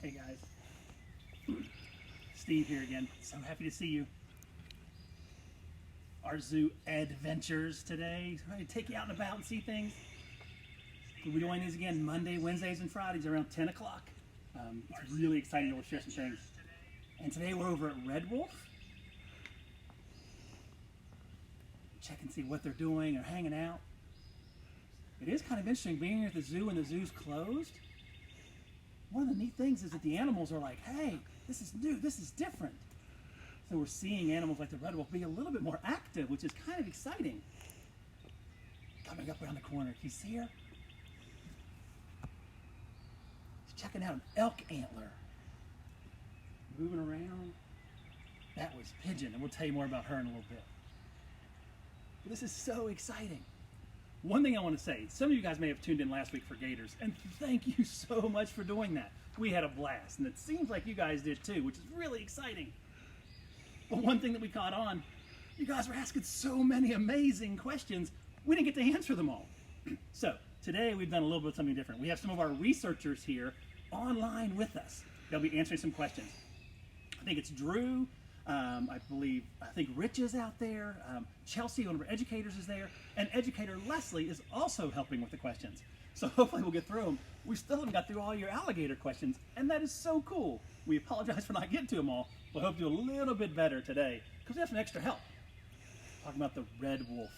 Hey guys, Steve here again. So happy to see you. Our Zoo EDventures today. Ready to take you out and about and see things. We'll be doing these again Monday, Wednesdays, and Fridays around 10 o'clock. It's really exciting to share some things. And today we're over at Red Wolf. Check and see what they're doing or hanging out. It is kind of interesting being here at the zoo and the zoo's closed. One of the neat things is that the animals are like, hey, this is new, this is different. So we're seeing animals like the red wolf be a little bit more active, which is kind of exciting. Coming up around the corner, can you see her? She's checking out an elk antler. Moving around. That was Pigeon, and we'll tell you more about her in a little bit. But this is so exciting. One thing I want to say, some of you guys may have tuned in last week for gators, and thank you so much for doing that. We had a blast, and it seems like you guys did too, which is really exciting. But one thing that we caught on, you guys were asking so many amazing questions, we didn't get to answer them all. So today we've done a little bit of something different. We have some of our researchers here online with us. They'll be answering some questions. I think it's Drew, I think Rich is out there, Chelsea, one of our educators, is there, and educator Leslie is also helping with the questions. So hopefully we'll get through them. We still haven't got through all your alligator questions, and that is so cool. We apologize for not getting to them all, but hope to do a little bit better today, because we have some extra help. Talking about the red wolf.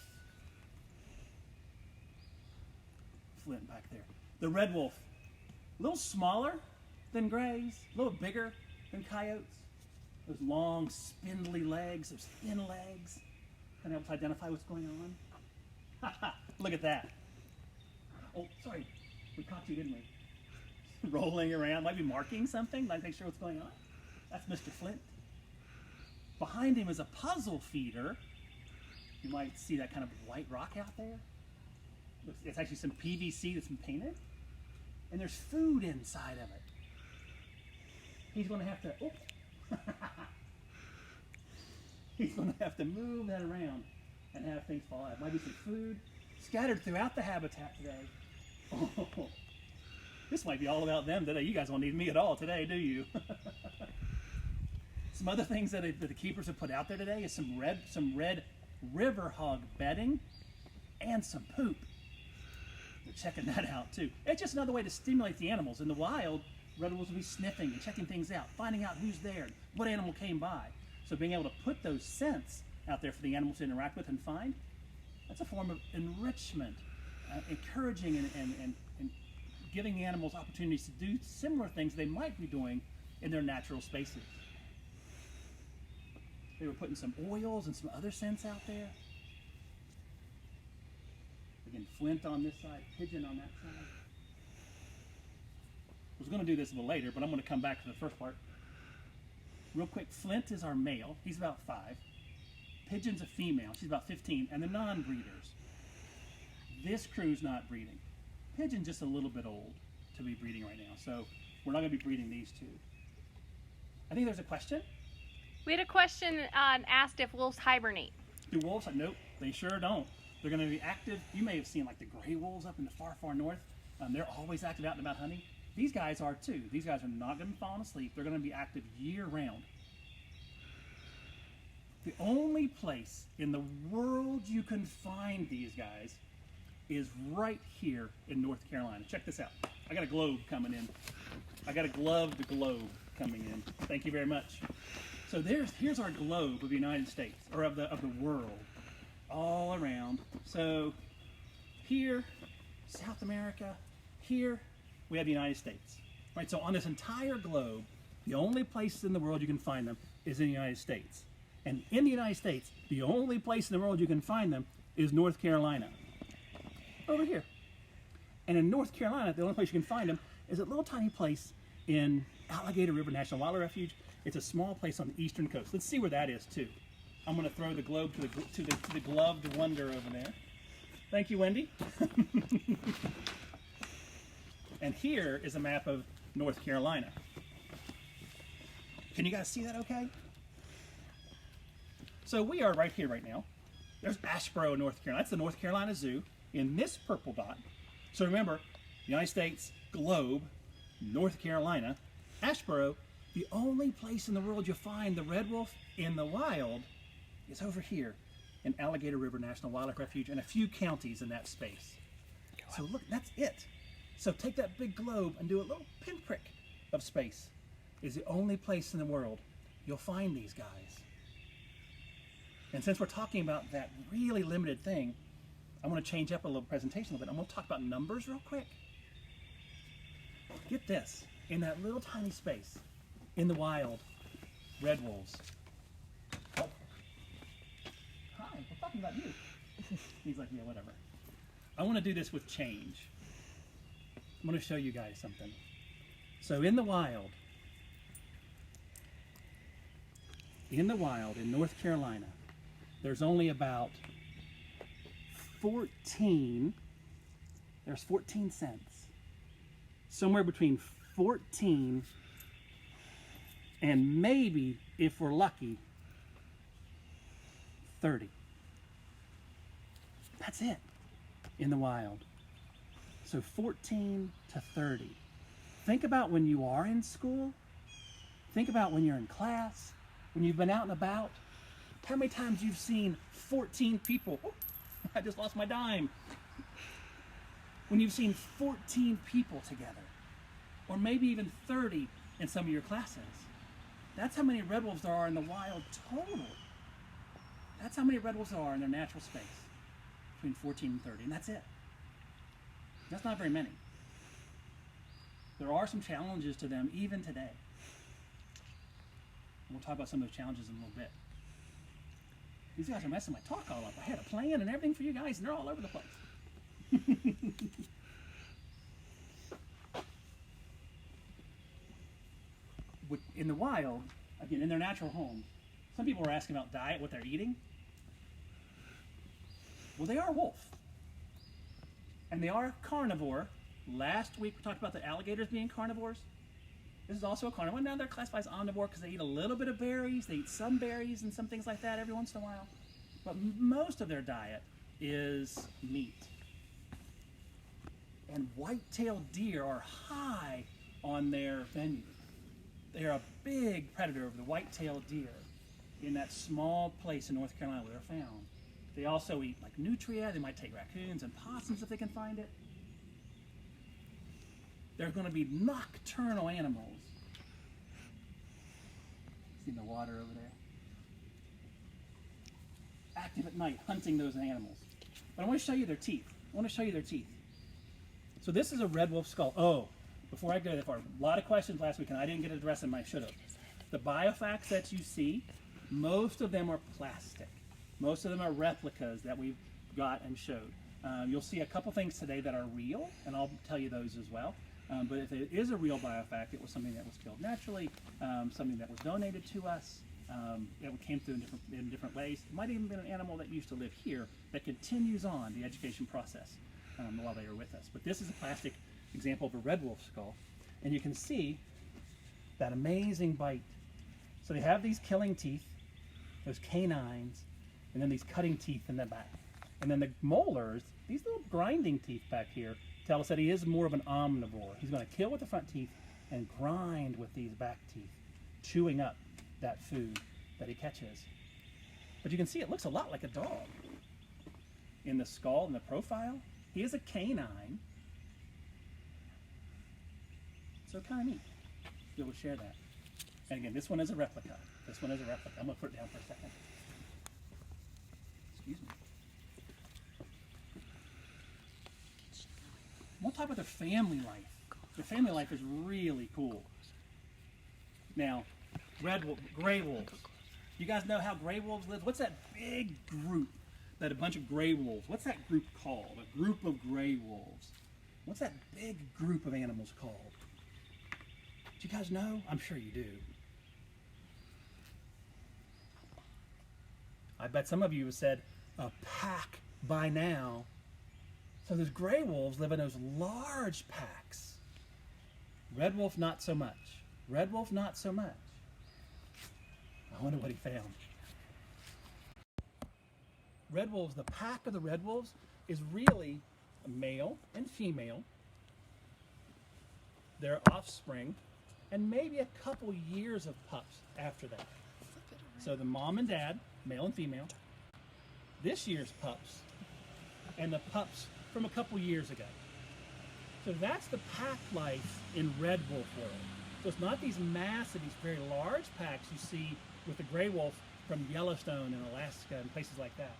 Flint back there. The red wolf, a little smaller than grays, a little bigger than coyotes. Those long, spindly legs, those thin legs. Kind of helps identify what's going on. Look at that. Oh, sorry. We caught you, didn't we? Rolling around, might be marking something, like make sure what's going on. That's Mr. Flint. Behind him is a puzzle feeder. You might see that kind of white rock out there. It's actually some PVC that's been painted. And there's food inside of it. He's going to have to... Oh. He's going to have to move that around and have things fall out. Might be some food scattered throughout the habitat today. Oh, this might be all about them today. You guys don't need me at all today, do you? Some other things that the keepers have put out there today is some red river hog bedding and some poop. They're checking that out too. It's just another way to stimulate the animals. In the wild, red wolves will be sniffing and checking things out, finding out who's there, what animal came by. So being able to put those scents out there for the animals to interact with and find, that's a form of enrichment, encouraging and giving the animals opportunities to do similar things they might be doing in their natural spaces. They were putting some oils and some other scents out there. Again, Flint on this side, Pigeon on that side. I was going to do this a little later, but I'm going to come back to the first part. Real quick, Flint is our male. He's about 5. Pigeon's a female. She's about 15. And they're non-breeders. This crew's not breeding. Pigeon's just a little bit old to be breeding right now, so we're not going to be breeding these two. I think there's a question. We had a question asked if wolves hibernate. Do wolves? Nope, they sure don't. They're going to be active. You may have seen like the gray wolves up in the far, far north. They're always active out and about hunting. These guys are too. These guys are not going to be falling asleep. They're going to be active year-round. The only place in the world you can find these guys is right here in North Carolina. Check this out. I got a globe coming in. I got a gloved globe coming in. Thank you very much. So here's our globe of the United States, or of the world, all around. So here, South America, here, we have the United States, right? So on this entire globe, the only place in the world you can find them is in the United States. And in the United States, the only place in the world you can find them is North Carolina, over here. And in North Carolina, the only place you can find them is a little tiny place in Alligator River National Wildlife Refuge. It's a small place on the eastern coast. Let's see where that is too. I'm going to throw the globe to the gloved wonder over there. Thank you, Wendy. And here is a map of North Carolina. Can you guys see that okay? So we are right here right now. There's Asheboro, North Carolina. That's the North Carolina Zoo in this purple dot. So remember, United States, globe, North Carolina, Ashboro, the only place in the world you'll find the red wolf in the wild is over here in Alligator River National Wildlife Refuge and a few counties in that space. So look, that's it. So take that big globe and do a little pinprick of space. It's the only place in the world you'll find these guys. And since we're talking about that really limited thing, I want to change up a little presentation a little bit. I'm going to talk about numbers real quick. Get this, in that little tiny space, in the wild, red wolves. Oh. Hi, we're talking about you. He's like, yeah, whatever. I want to do this with change. I'm going to show you guys something. So in the wild, in North Carolina, there's only about 14 cents. Somewhere between 14 and maybe, if we're lucky, 30. That's it in the wild. So 14 to 30. Think about when you are in school. Think about when you're in class, when you've been out and about. How many times you've seen 14 people? Oh, I just lost my dime. When you've seen 14 people together, or maybe even 30 in some of your classes. That's how many red wolves there are in the wild total. That's how many red wolves there are in their natural space, between 14 and 30, and that's it. That's not very many. There are some challenges to them even today. And we'll talk about some of those challenges in a little bit. These guys are messing my talk all up. I had a plan and everything for you guys, and they're all over the place. In the wild, again, in their natural homes, some people are asking about diet, what they're eating. Well, they are wolf. And they are carnivore. Last week we talked about the alligators being carnivores. This is also a carnivore. Now they're classified as omnivore because they eat a little bit of berries. They eat some berries and some things like that every once in a while. But most of their diet is meat. And white-tailed deer are high on their menu. They are a big predator of the white-tailed deer in that small place in North Carolina where they're found. They also eat like nutria. They might take raccoons and possums if they can find it. They're going to be nocturnal animals. See the water over there? Active at night, hunting those animals. But I want to show you their teeth. So this is a red wolf skull. Oh, before I go that far, a lot of questions last week and I didn't get addressed and I should have. The biofacts that you see, most of them are plastic. Most of them are replicas that we've got and showed. You'll see a couple things today that are real, and I'll tell you those as well. But if it is a real biofact, it was something that was killed naturally, something that was donated to us, it came through in different ways. It might even been an animal that used to live here that continues on the education process while they were with us. But this is a plastic example of a red wolf skull, and you can see that amazing bite. So they have these killing teeth, those canines, and then these cutting teeth in the back. And then the molars, these little grinding teeth back here, tell us that he is more of an omnivore. He's going to kill with the front teeth and grind with these back teeth, chewing up that food that he catches. But you can see it looks a lot like a dog. In the skull and the profile, he is a canine. So kind of neat to be able to share that. And again, this one is a replica. I'm going to put it down for a second. Excuse me. We'll talk about their family life. Their family life is really cool. Now, gray wolves. You guys know how gray wolves live? What's that big group that a bunch of gray wolves, what's that group called? A group of gray wolves. What's that big group of animals called? Do you guys know? I'm sure you do. I bet some of you have said a pack by now. So those gray wolves live in those large packs. Red wolf, not so much. Red wolf, not so much. I wonder what he found. Red wolves, the pack of the red wolves is really a male and female. Their offspring and maybe a couple years of pups after that. So the mom and dad, male and female, this year's pups, and the pups from a couple years ago. So that's the pack life in red wolf world. So it's not these massive, these very large packs you see with the gray wolf from Yellowstone and Alaska and places like that.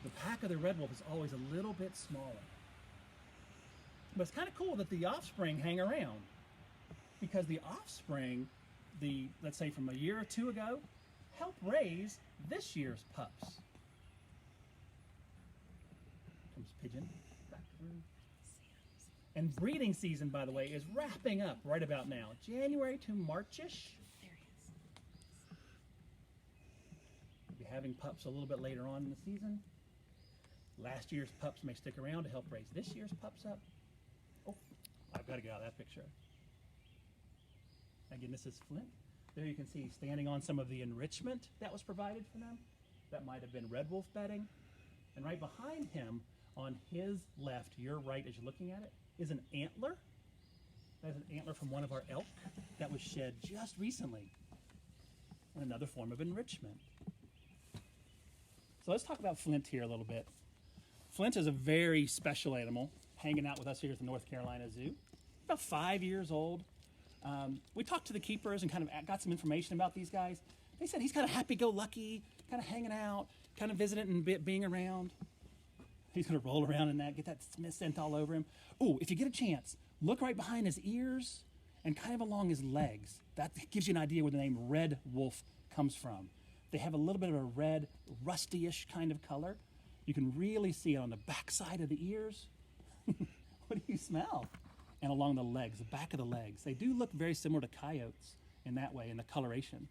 The pack of the red wolf is always a little bit smaller. But it's kind of cool that the offspring hang around, because the offspring, let's say from a year or two ago, help raise this year's pups. Comes Pigeon back through. And breeding season, by the way, is wrapping up right about now. January to March-ish. There he is. We'll be having pups a little bit later on in the season. Last year's pups may stick around to help raise this year's pups up. Oh, I've got to get out of that picture. Again, this is Flint. There you can see standing on some of the enrichment that was provided for them. That might have been red wolf bedding. And right behind him, on his left, your right as you're looking at it, is an antler. That's an antler from one of our elk that was shed just recently. And another form of enrichment. So let's talk about Flint here a little bit. Flint is a very special animal, hanging out with us here at the North Carolina Zoo. About 5 years old. We talked to the keepers and kind of got some information about these guys. They said he's kind of happy-go-lucky, kind of hanging out, kind of visiting and being around. He's going to roll around in that, get that scent all over him. Oh, if you get a chance, look right behind his ears and kind of along his legs. That gives you an idea where the name red wolf comes from. They have a little bit of a red, rusty-ish kind of color. You can really see it on the back side of the ears. What do you smell? And along the legs, the back of the legs. They do look very similar to coyotes in that way, in the coloration.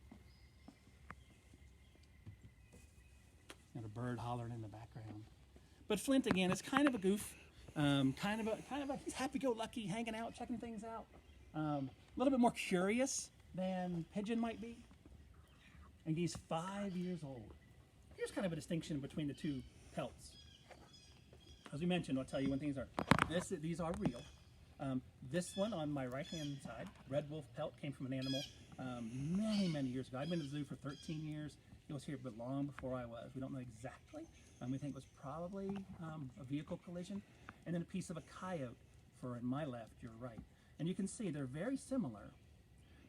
And a bird hollering in the background. But Flint, again, is kind of a goof. He's happy-go-lucky, hanging out, checking things out. A little bit more curious than Pigeon might be. And he's 5 years old. Here's kind of a distinction between the two pelts. As we mentioned, I'll tell you when things are. These are real. This one on my right-hand side, red wolf pelt, came from an animal many, many years ago. I've been to the zoo for 13 years. It was here but long before I was. We don't know exactly. We think it was probably a vehicle collision. And then a piece of a coyote for my left, your right. And you can see they're very similar,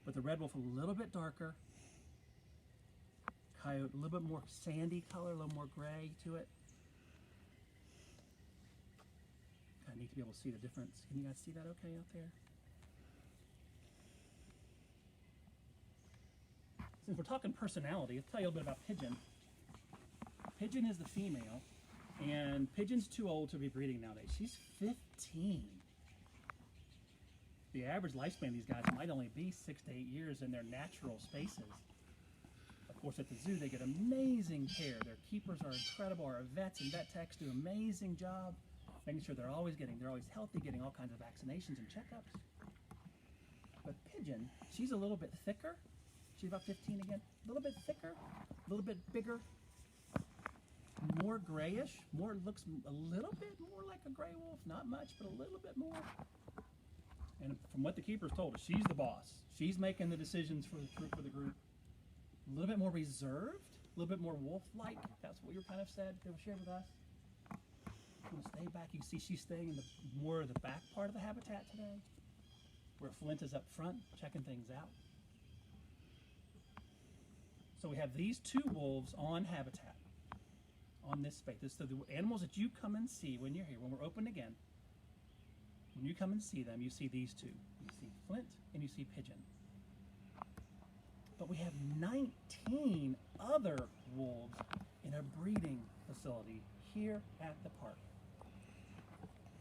but the red wolf a little bit darker. Coyote a little bit more sandy color, a little more gray to it. I need to be able to see the difference. Can you guys see that okay out there? Since we're talking personality, I'll tell you a little bit about Pigeon. Pigeon is the female, and Pigeon's too old to be breeding nowadays. She's 15. The average lifespan of these guys might only be 6 to 8 years in their natural spaces. Of course, at the zoo, they get amazing care. Their keepers are incredible. Our vets and vet techs do an amazing job making sure they're always healthy, getting all kinds of vaccinations and checkups. But Pigeon, she's a little bit thicker. She's about 15 again. A little bit thicker, a little bit bigger, more grayish, looks a little bit more like a gray wolf. Not much, but a little bit more. And from what the keepers told us, she's the boss. She's making the decisions for the group. A little bit more reserved, a little bit more wolf-like. That's what you kind of said. They were shared with us. I'm going to stay back. You can see she's staying in more of the back part of the habitat today, where Flint is up front, checking things out. So we have these two wolves on habitat, on this space. So the animals that you come and see when you're here, when we're open again, when you come and see them, you see these two. You see Flint and you see Pigeon. But we have 19 other wolves in a breeding facility here at the park.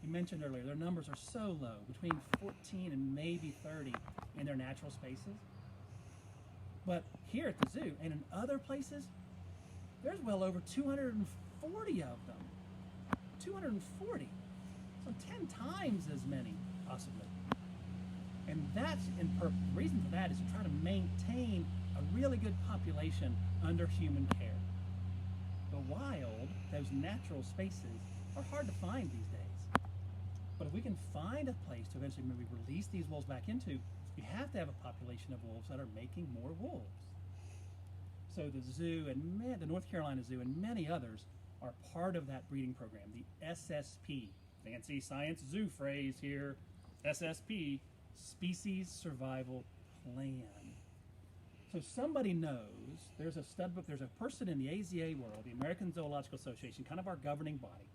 You mentioned earlier, their numbers are so low, between 14 and maybe 30 in their natural spaces. But here at the zoo and in other places, there's well over 240 of them. 240. So 10 times as many, possibly. And the reason for that is to try to maintain a really good population under human care. The wild, those natural spaces, are hard to find these days. But if we can find a place to eventually maybe release these wolves back into, you have to have a population of wolves that are making more wolves. So the zoo and the North Carolina Zoo and many others are part of that breeding program, the SSP, fancy science zoo phrase here, SSP, Species Survival Plan. So somebody knows, there's a stud book, there's a person in the AZA world, the American Zoological Association, kind of our governing body,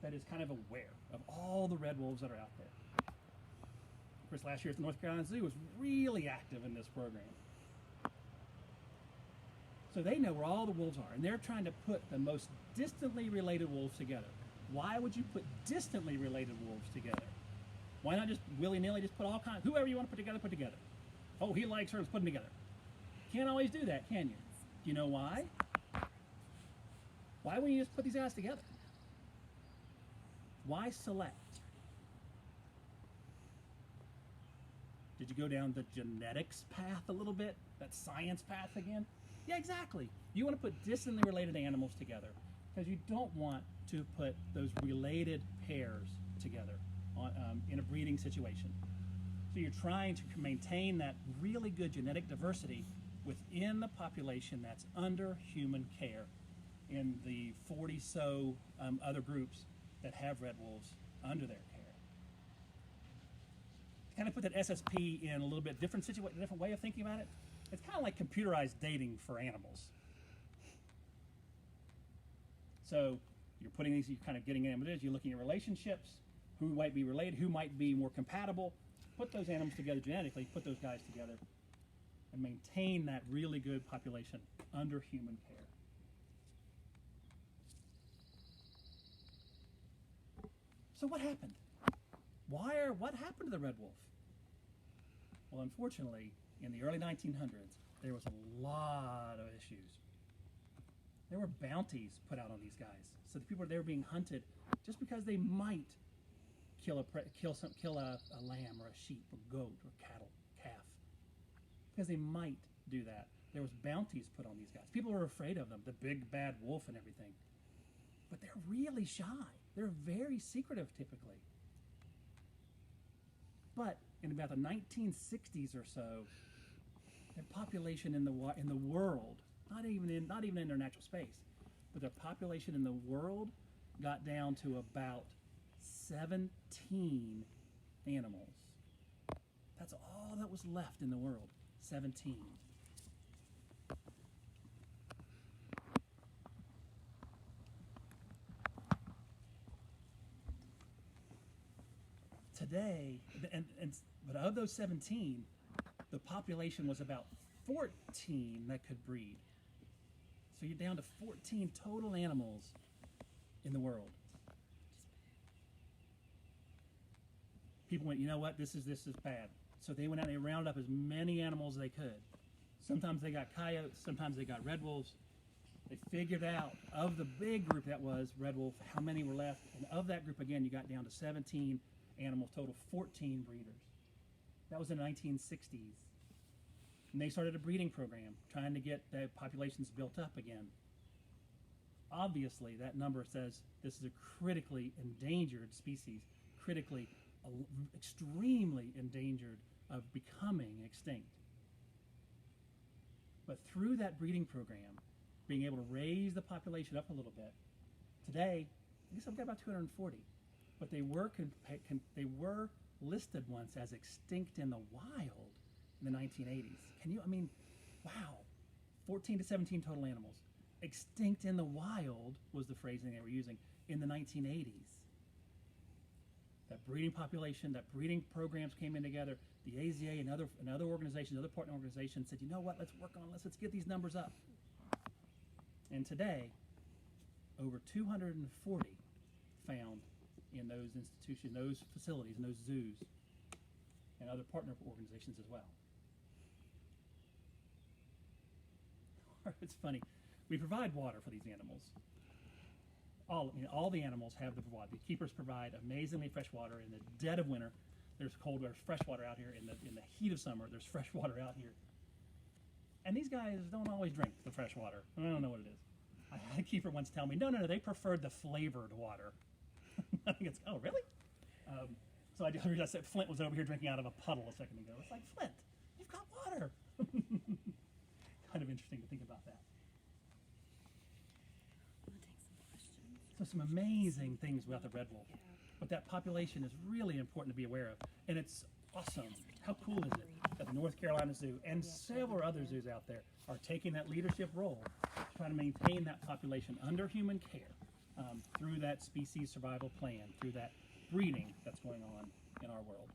that is kind of aware of all the red wolves that are out there. Of course, last year at the North Carolina Zoo was really active in this program. So they know where all the wolves are, and they're trying to put the most distantly related wolves together. Why would you put distantly related wolves together? Why not just willy-nilly just put all kinds, whoever you want to put together. Oh, he likes her, let's put them together. Can't always do that, can you? Do you know why? Why wouldn't you just put these guys together? Why select? Did you go down the genetics path a little bit? That science path again? Yeah, exactly. You want to put distantly related animals together because you don't want to put those related pairs together in a breeding situation. So you're trying to maintain that really good genetic diversity within the population that's under human care in the 40-so other groups that have red wolves under their care. To kind of put that SSP in a little bit different way of thinking about it, it's kind of like computerized dating for animals. So you're putting these, you're kind of getting images, you're looking at relationships, who might be related, who might be more compatible, put those animals together genetically, put those guys together, and maintain that really good population under human care. So what happened? What happened to the red wolf? Well, unfortunately, in the early 1900s, there was a lot of issues. There were bounties put out on these guys. So the people, they were being hunted just because they might kill a lamb or a sheep or goat or cattle, calf. Because they might do that. There was bounties put on these guys. People were afraid of them, the big bad wolf and everything. But they're really shy. They're very secretive typically. But in about the 1960s or so, their population in the world, not even in their natural space, but their population in the world got down to about 17 animals. That's all that was left in the world, 17. Today, but of those 17, the population was about 14 that could breed. So you're down to 14 total animals in the world. People went, you know what, this is bad. So they went out and they rounded up as many animals as they could. Sometimes they got coyotes, sometimes they got red wolves. They figured out, of the big group that was red wolf, how many were left. And of that group, again, you got down to 17 animals, total 14 breeders. That was in the 1960s. And they started a breeding program, trying to get the populations built up again. Obviously, that number says this is a critically endangered species, extremely endangered of becoming extinct. But through that breeding program, being able to raise the population up a little bit, today, I guess I've got about 240. But they were listed once as extinct in the wild in the 1980s. Wow, 14 to 17 total animals. Extinct in the wild was the phrasing they were using in the 1980s. That breeding population, that breeding programs came in together. The AZA and other organizations, other partner organizations said, you know what, let's work on it, let's get these numbers up. And today, over 240 found in those institutions, those facilities, and those zoos, and other partner organizations as well. It's funny. We provide water for these animals. All the animals have the water. The keepers provide amazingly fresh water. In the dead of winter, there's fresh water out here. In the heat of summer, there's fresh water out here. And these guys don't always drink the fresh water. I don't know what it is. I had a keeper once tell me, no, they preferred the flavored water. I think it's, oh, really? So So the reason I said Flint was over here drinking out of a puddle a second ago. It's like, Flint, you've got water. Kind of interesting to think about that. So some amazing things about the red wolf. But that population is really important to be aware of. And it's awesome. How cool is it that the North Carolina Zoo and several other zoos out there are taking that leadership role to try to maintain that population under human care through that species survival plan, through that breeding that's going on in our world.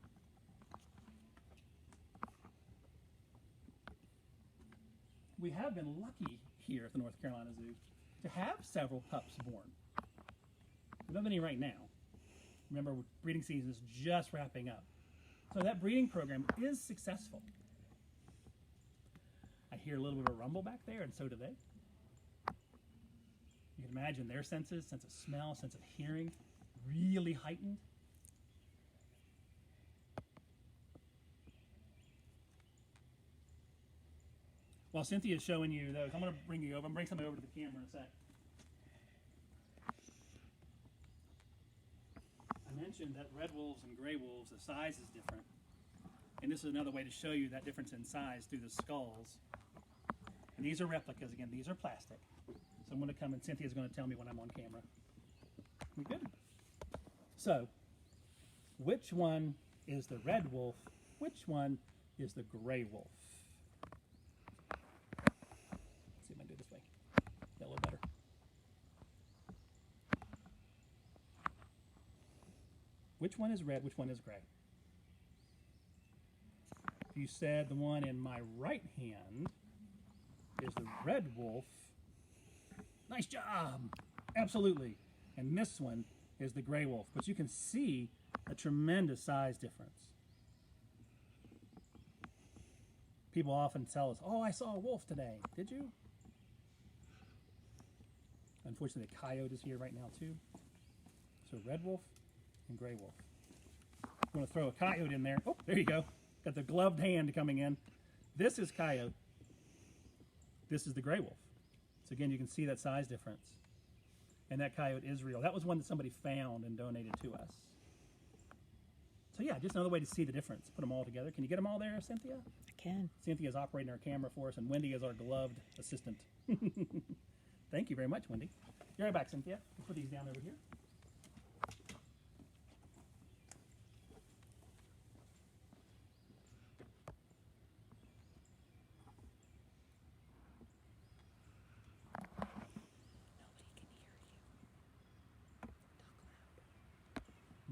We have been lucky here at the North Carolina Zoo to have several pups born. We don't have any right now. Remember, breeding season is just wrapping up. So that breeding program is successful. I hear a little bit of a rumble back there, and so do they. You can imagine their senses, sense of smell, sense of hearing, really heightened. While Cynthia is showing you those, I'm going to bring you over. I'm going to bring something over to the camera in a sec. I mentioned that red wolves and gray wolves, the size is different. And this is another way to show you that difference in size through the skulls. And these are replicas. Again, these are plastic. So I'm going to come and Cynthia's going to tell me when I'm on camera. We good? So, which one is the red wolf? Which one is the gray wolf? Let's see if I can do it this way. Yeah, a little better. Which one is red? Which one is gray? If you said the one in my right hand is the red wolf, nice job! Absolutely. And this one is the gray wolf. But you can see a tremendous size difference. People often tell us, oh, I saw a wolf today. Did you? Unfortunately, the coyote is here right now too. So red wolf and gray wolf. I'm going to throw a coyote in there. Oh, there you go. Got the gloved hand coming in. This is coyote. This is the gray wolf. So again, you can see that size difference. And that coyote is real. That was one that somebody found and donated to us. So yeah, just another way to see the difference. Put them all together. Can you get them all there, Cynthia? I can. Cynthia's operating our camera for us, and Wendy is our gloved assistant. Thank you very much, Wendy. You're right back, Cynthia. We'll put these down over here.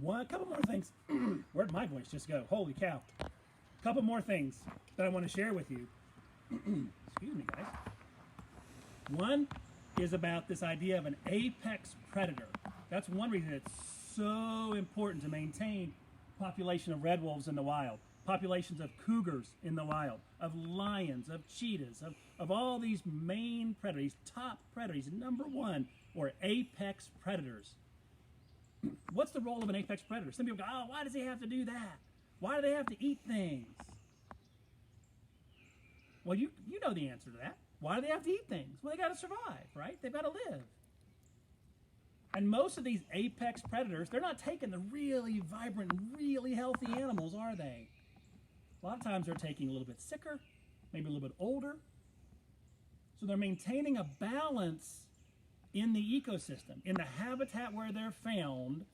A couple more things. Where'd my voice just go? Holy cow. A couple more things that I want to share with you. Excuse me, guys. One is about this idea of an apex predator. That's one reason it's so important to maintain population of red wolves in the wild, populations of cougars in the wild, of lions, of cheetahs, of all these main predators, top predators, number one, or apex predators. What's the role of an apex predator? Some people go, oh, why does he have to do that? Why do they have to eat things? Well, you know the answer to that. Why do they have to eat things? Well, they got to survive, right? They've got to live. And most of these apex predators, they're not taking the really vibrant, really healthy animals, are they? A lot of times they're taking a little bit sicker, maybe a little bit older. So they're maintaining a balance in the ecosystem, in the habitat where they're found.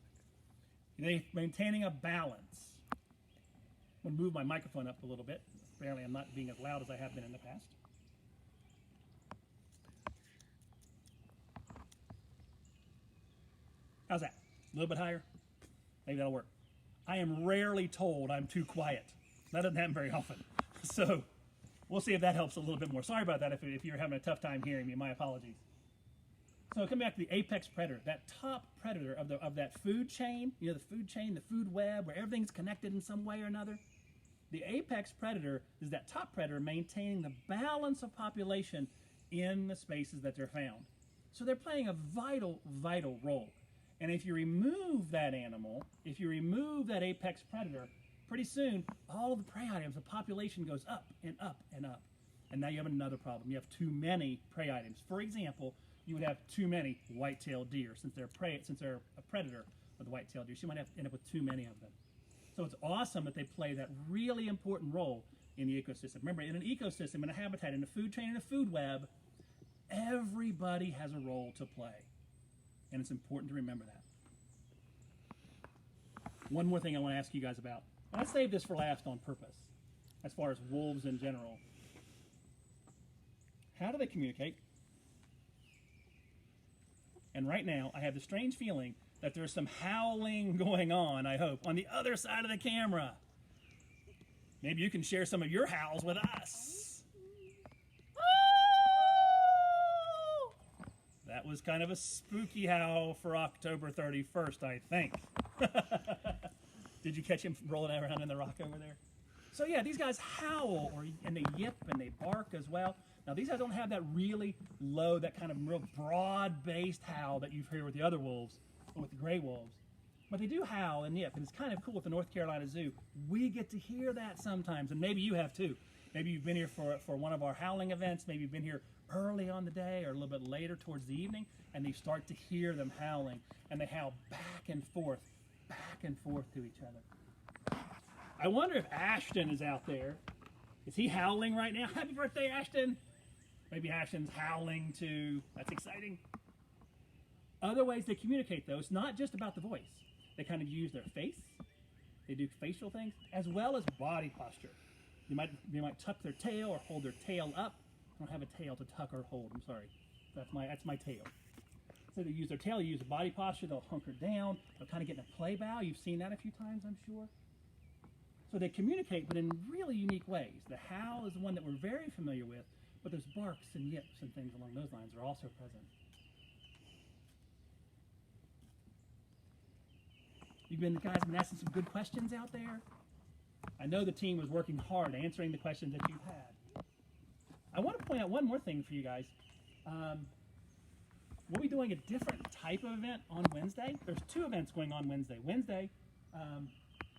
They're maintaining a balance. I'm going to move my microphone up a little bit. Apparently I'm not being as loud as I have been in the past. How's that? A little bit higher? Maybe that'll work. I am rarely told I'm too quiet. That doesn't happen very often. So we'll see if that helps a little bit more. Sorry about that if you're having a tough time hearing me. My apologies. So coming back to the apex predator, that top predator of that food chain, you know, the food chain, the food web, where everything's connected in some way or another. The apex predator is that top predator maintaining the balance of population in the spaces that they're found. So they're playing a vital, vital role. And if you remove that animal, if you remove that apex predator, pretty soon all of the prey items, the population goes up and up and up. And now you have another problem. You have too many prey items. For example, you would have too many white-tailed deer since they're a predator of the white-tailed deer. So you might have to end up with too many of them. So it's awesome that they play that really important role in the ecosystem. Remember, in an ecosystem, in a habitat, in a food chain, in a food web, everybody has a role to play. And it's important to remember that. One more thing I want to ask you guys about. And I saved this for last on purpose, as far as wolves in general. How do they communicate? And right now, I have the strange feeling that there's some howling going on, I hope, on the other side of the camera. Maybe you can share some of your howls with us. That was kind of a spooky howl for October 31st, I think. Did you catch him rolling around in the rock over there? So yeah, these guys howl, and they yip, and they bark as well. Now these guys don't have that really low, that kind of real broad-based howl that you've heard with the other wolves, or with the gray wolves. But they do howl and yip, and it's kind of cool with the North Carolina Zoo. We get to hear that sometimes, and maybe you have too. Maybe you've been here for one of our howling events. Maybe you've been here early on the day or a little bit later towards the evening, and you start to hear them howling, and they howl back and forth to each other. I wonder if Ashton is out there. Is he howling right now? Happy birthday, Ashton! Maybe Ashton's howling too. That's exciting. Other ways they communicate, though, it's not just about the voice. They kind of use their face. They do facial things, as well as body posture. They might tuck their tail or hold their tail up. I don't have a tail to tuck or hold. I'm sorry. That's my tail. So they use their tail, they use the body posture, they'll hunker down, they'll kind of get in a play bow. You've seen that a few times, I'm sure. So they communicate, but in really unique ways. The howl is the one that we're very familiar with, but there's barks and yips and things along those lines are also present. You guys have been asking some good questions out there. I know the team was working hard answering the questions that you've had. I want to point out one more thing for you guys. We'll be doing a different type of event on Wednesday. There's two events going on Wednesday. Wednesday,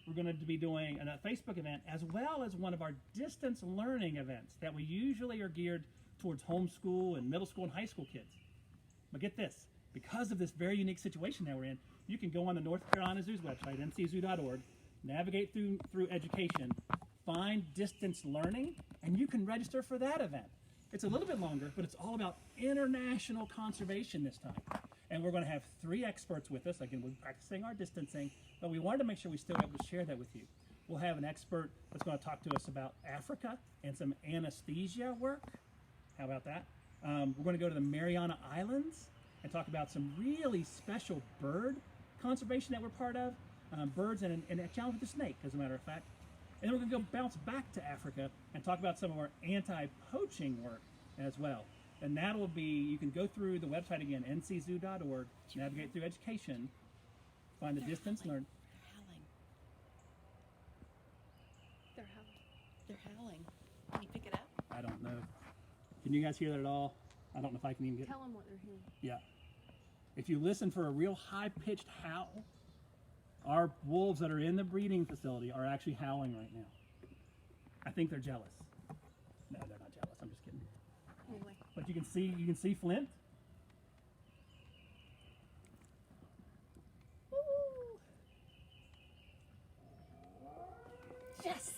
we're going to be doing a Facebook event as well as one of our distance learning events that we usually are geared towards homeschool and middle school and high school kids. But get this, because of this very unique situation that we're in, you can go on the North Carolina Zoo's website, nczoo.org, navigate through education, find distance learning, and you can register for that event. It's a little bit longer, but it's all about international conservation this time. And we're going to have 3 experts with us. Again, we're practicing our distancing, but we wanted to make sure we still be able to share that with you. We'll have an expert that's going to talk to us about Africa and some anesthesia work. How about that? We're going to go to the Mariana Islands and talk about some really special bird conservation that we're part of. Birds and a challenge with the snake, as a matter of fact. And then we're going to go bounce back to Africa and talk about some of our anti-poaching work as well. And that'll be, you can go through the website again, nczoo.org, navigate through education, find the distance learn. They're howling. They're howling. Can you pick it up? I don't know. Can you guys hear that at all? I don't know if I can even get. Tell them what they're hearing. Yeah. If you listen for a real high-pitched howl, our wolves that are in the breeding facility are actually howling right now. I think they're jealous. No, they're not jealous. I'm just kidding. Anyway. But you can see Flint. Woo! Yes!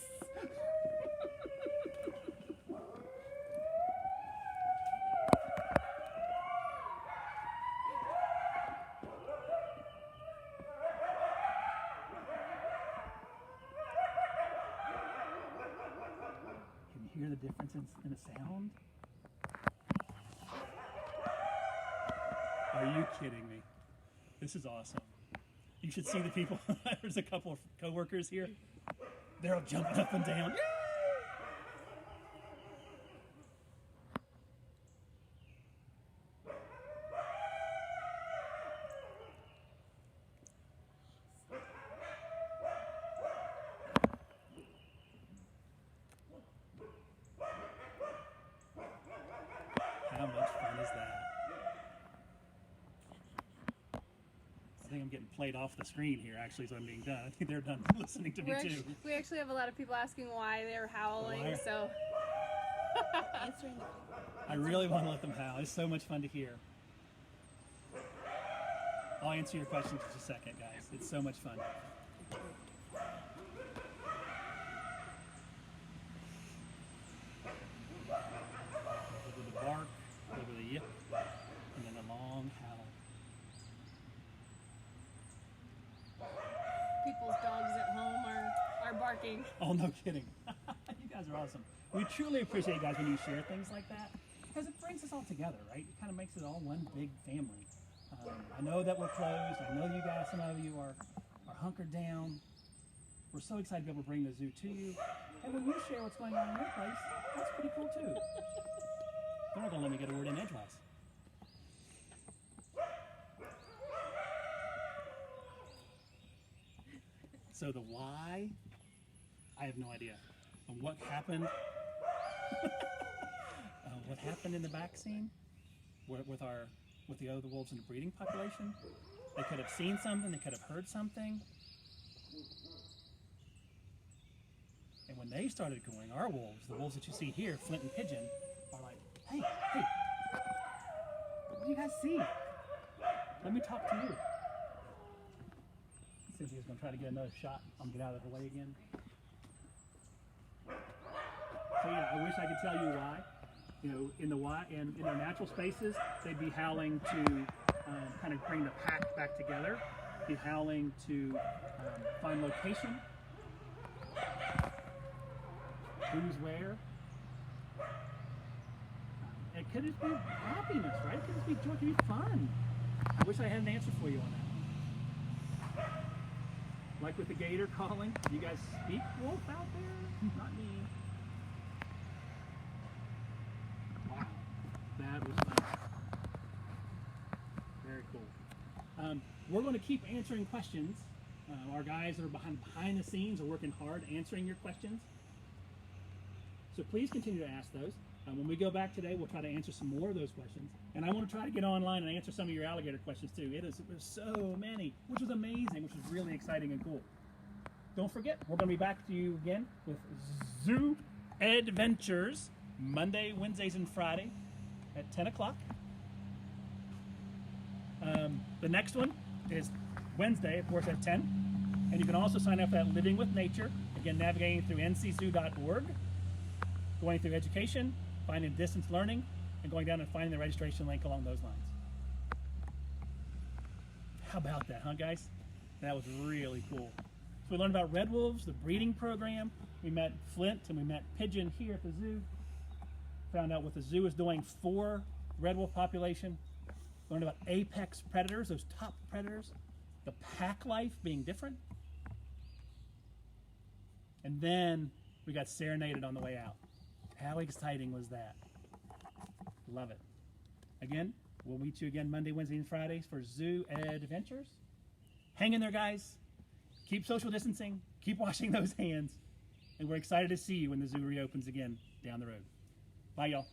Hear the difference in the sound? Are you kidding me? This is awesome. You should see the people. There's a couple of coworkers here. They're all jumping up and down. Yay! How much fun is that? I think I'm getting played off the screen here, actually, so I'm being done. I think they're done listening to me, too. We actually have a lot of people asking why they're howling, Why? so. Answering the I really want to let them howl. It's so much fun to hear. I'll answer your questions in just a second, guys. It's so much fun. barking. Oh, no kidding. You guys are awesome. We truly appreciate you guys when you share things like that because it brings us all together, right? It kind of makes it all one big family. I know that we're closed. I know you guys, some of you are hunkered down. We're so excited to be able to bring the zoo to you. And when you share what's going on in your place, that's pretty cool too. They're not going to let me get a word in edgewise. So the why, I have no idea. And what happened? What happened in the back scene with the other wolves in the breeding population? They could have seen something. They could have heard something. And when they started going, our wolves, the wolves that you see here, Flint and Pigeon, are like, hey, what do you guys see? Let me talk to you. Cynthia's going to try to get another shot. I'm going to get out of her way again. So yeah, I wish I could tell you why. You know, in their natural spaces, they'd be howling to kind of bring the pack back together. Be howling to find location. Who's where. It could just be happiness, right? It could just be joy, it could be fun. I wish I had an answer for you on that. Like with the gator calling, do you guys speak wolf out there? Not me. Wow, that was fun. Very cool. We're going to keep answering questions. Our guys that are behind the scenes are working hard answering your questions. So please continue to ask those. When we go back today, we'll try to answer some more of those questions. And I want to try to get online and answer some of your alligator questions too. There's so many, which was amazing, which was really exciting and cool. Don't forget, we're going to be back to you again with Zoo EDventures, Monday, Wednesdays, and Friday at 10 o'clock. The next one is Wednesday, of course, at 10. And you can also sign up for that Living with Nature, again, navigating through nczoo.org, going through education, finding distance learning, and going down and finding the registration link along those lines. How about that, huh, guys? That was really cool. So we learned about red wolves, the breeding program. We met Flint and we met Pigeon here at the zoo. Found out what the zoo is doing for red wolf population. Learned about apex predators, those top predators. The pack life being different. And then we got serenaded on the way out. How exciting was that? Love it. Again, we'll meet you again Monday, Wednesday, and Fridays for Zoo EDventures. Hang in there, guys. Keep social distancing. Keep washing those hands. And we're excited to see you when the zoo reopens again down the road. Bye, y'all.